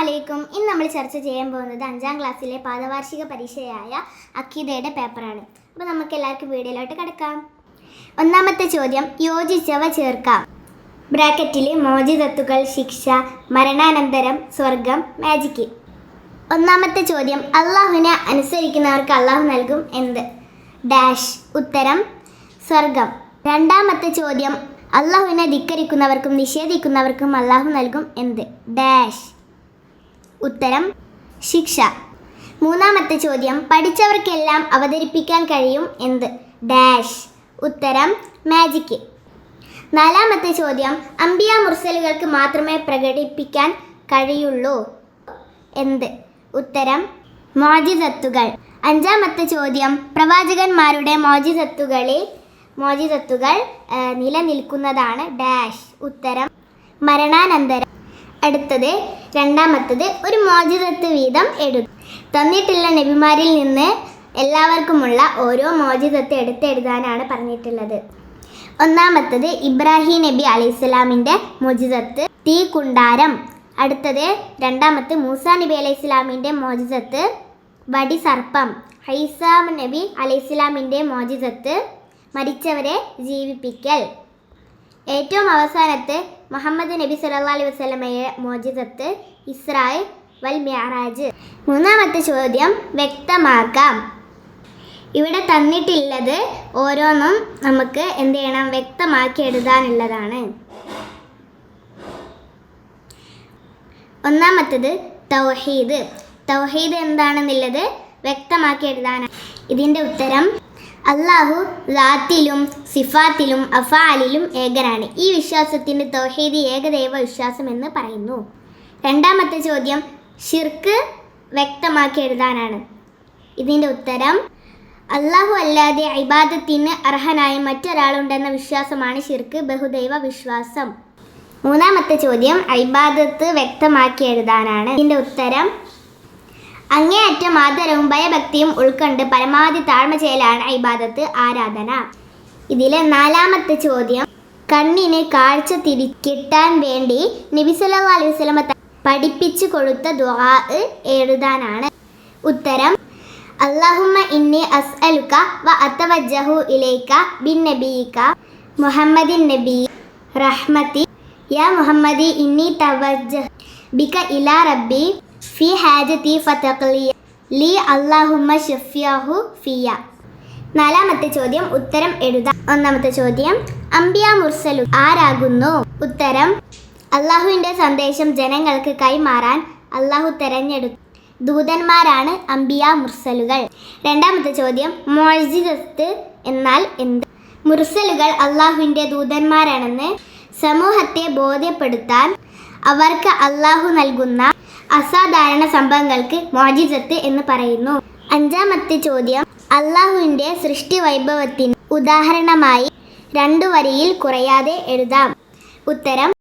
അലൈക്കും. ഇന്ന് നമ്മൾ ചർച്ച ചെയ്യാൻ പോകുന്നത് 5ാം ക്ലാസ്സിലെ പാദവാർഷിക പരീക്ഷയായ അഖീദയുടെ പേപ്പറാണ്. അപ്പോൾ നമുക്ക് എല്ലാവർക്കും വീഡിയോയിലോട്ട് കിടക്കാം. ഒന്നാമത്തെ ചോദ്യം, യോജിച്ചവ ചേർക്കാം. ബ്രാക്കറ്റിൽ മോചിതത്തുകൾ, ശിക്ഷ, മരണാനന്തരം, സ്വർഗം, മാജിക്ക്. ഒന്നാമത്തെ ചോദ്യം, അള്ളാഹുവിനെ അനുസരിക്കുന്നവർക്ക് അള്ളാഹു നൽകും എന്ത്? ഡാഷ്. ഉത്തരം സ്വർഗം. രണ്ടാമത്തെ ചോദ്യം, അള്ളാഹുവിനെ ധിക്കരിക്കുന്നവർക്കും നിഷേധിക്കുന്നവർക്കും അള്ളാഹു നൽകും എന്ത്? ഡാഷ്. ഉത്തരം ശിക്ഷ. മൂന്നാമത്തെ ചോദ്യം, പഠിച്ചവർക്കെല്ലാം അവതരിപ്പിക്കാൻ കഴിയും എന്ത്? ഡാഷ്. ഉത്തരം മാജിക്ക്. നാലാമത്തെ ചോദ്യം, അംബിയ മുർസലുകൾക്ക് മാത്രമേ പ്രകടിപ്പിക്കാൻ കഴിയുള്ളൂ എന്ത്? ഉത്തരം മോജിസത്തുകൾ. അഞ്ചാമത്തെ ചോദ്യം, പ്രവാചകന്മാരുടെ മോജിസത്തുകൾ നിലനിൽക്കുന്നതാണ് ഡാഷ്. ഉത്തരം മരണാനന്തരം. അടുത്തത് രണ്ടാമത്തത്, ഒരു മോജിസത്ത് വീതം എഴുതും. തന്നിട്ടുള്ള നബിമാരിൽ നിന്ന് എല്ലാവർക്കുമുള്ള ഓരോ മോജിസത്ത് എടുത്തെഴുതാനാണ് പറഞ്ഞിട്ടുള്ളത്. ഒന്നാമത്തത് ഇബ്രാഹിം നബി അലൈഹിസ്സലാമിൻ്റെ മോജിസത്ത് തീക്കുണ്ടാരം. അടുത്തത് രണ്ടാമത്തെ മൂസാ നബി അലൈഹിസ്സലാമിൻ്റെ മോജിസത്ത് വടി സർപ്പം. ഈസാ നബി അലൈഹിസ്സലാമിൻ്റെ മോജിസത്ത് മരിച്ചവരെ ജീവിപ്പിക്കൽ. ഏറ്റവും അവസാനത്തെ മുഹമ്മദ് നബി സല്ലല്ലാഹു അലൈഹി വസല്ലമയെ മോജിസത്ത് ഇസ്രാ വൽ മിഅ്റാജ്. മൂന്നാമത്തെ ചോദ്യം, വ്യക്തമാക്കാം. ഇവിടെ തന്നിട്ടുള്ളത് ഓരോന്നും നമുക്ക് എന്ത് ചെയ്യണം? വ്യക്തമാക്കി എഴുതാനുള്ളതാണ്. ഒന്നാമത്തത് തൗഹീദ്. തൗഹീദ് എന്താണെന്നുള്ളത് വ്യക്തമാക്കി എഴുതാനാണ്. ഇതിൻ്റെ ഉത്തരം, അള്ളാഹു ലാത്തിലും സിഫാത്തിലും അഫാലിലും ഏകനാണ്. ഈ വിശ്വാസത്തിൻ്റെ തൗഹീദ് ഏകദൈവ വിശ്വാസം എന്ന് പറയുന്നു. രണ്ടാമത്തെ ചോദ്യം, ഷിർക്ക് വ്യക്തമാക്കി എഴുതാനാണ്. ഇതിൻ്റെ ഉത്തരം, അള്ളാഹു അല്ലാതെ ഇബാദത്തിന് അർഹനായി മറ്റൊരാളുണ്ടെന്ന വിശ്വാസമാണ് ഷിർക്ക്, ബഹുദൈവ വിശ്വാസം. മൂന്നാമത്തെ ചോദ്യം, ഇബാദത്ത് വ്യക്തമാക്കി എഴുതാനാണ്. ഇതിൻ്റെ ഉത്തരം, അങ്ങേയറ്റം ആദരവും ഭയഭക്തിയും ഉൾക്കൊണ്ട് പരമാവധി താഴ്മ ചെയ്യലാണ് ഇബാദത്ത്, ആരാധന. ഇതിലെ നാലാമത്തെ ചോദ്യം, കണ്ണിന് കാഴ്ച കിട്ടാൻ വേണ്ടി നബി സല്ലല്ലാഹു അലൈഹി വസല്ലമ പഠിപ്പിച്ചു കൊടുത്ത ദുആ എഴുതാനാണ്. ഉത്തരം, അല്ലാഹുമ്മ ഇന്നി അസ്അലുക വ അതവജ്ജഹു ഇലൈക ബിൻ നബിയിക മുഹമ്മദിൻ നബി റഹ്മതി യാ മുഹമ്മദി ഇന്നി തവജ്ജഹ് ബിക ഇലാ റബ്ബി ഫി ഹാജതി ഫതഖ്ലി ലി അല്ലാഹുമ്മ ഷഫിയഹു ഫിയ. നാലാമത്തെ ചോദ്യം, ഉത്തരം എഴുതാം. ഒന്നാമത്തെ ചോദ്യം, അംബിയ മുർസലു ആരാകുന്നു? ഉത്തരം, അള്ളാഹുവിൻ്റെ സന്ദേശം ജനങ്ങൾക്ക് കൈമാറാൻ അള്ളാഹു തെരഞ്ഞെടുത്ത ദൂതന്മാരാണ് അംബിയ മുർസലുകൾ. രണ്ടാമത്തെ ചോദ്യം, മുഅ്ജിസത്ത് എന്നാൽ എന്ത്? മുർസലുകൾ അള്ളാഹുവിൻ്റെ ദൂതന്മാരാണെന്ന് സമൂഹത്തെ ബോധ്യപ്പെടുത്താൻ അവർക്ക് അള്ളാഹു നൽകുന്ന അസാധാരണ സംഭവങ്ങൾക്ക് മുഅ്ജിസത്ത് എന്ന് പറയുന്നു. അഞ്ചാമത്തെ ചോദ്യം, അള്ളാഹുവിൻ്റെ സൃഷ്ടി വൈഭവത്തിന് ഉദാഹരണമായി 2 വരിയിൽ കുറയാതെ എഴുതാം. ഉത്തരം,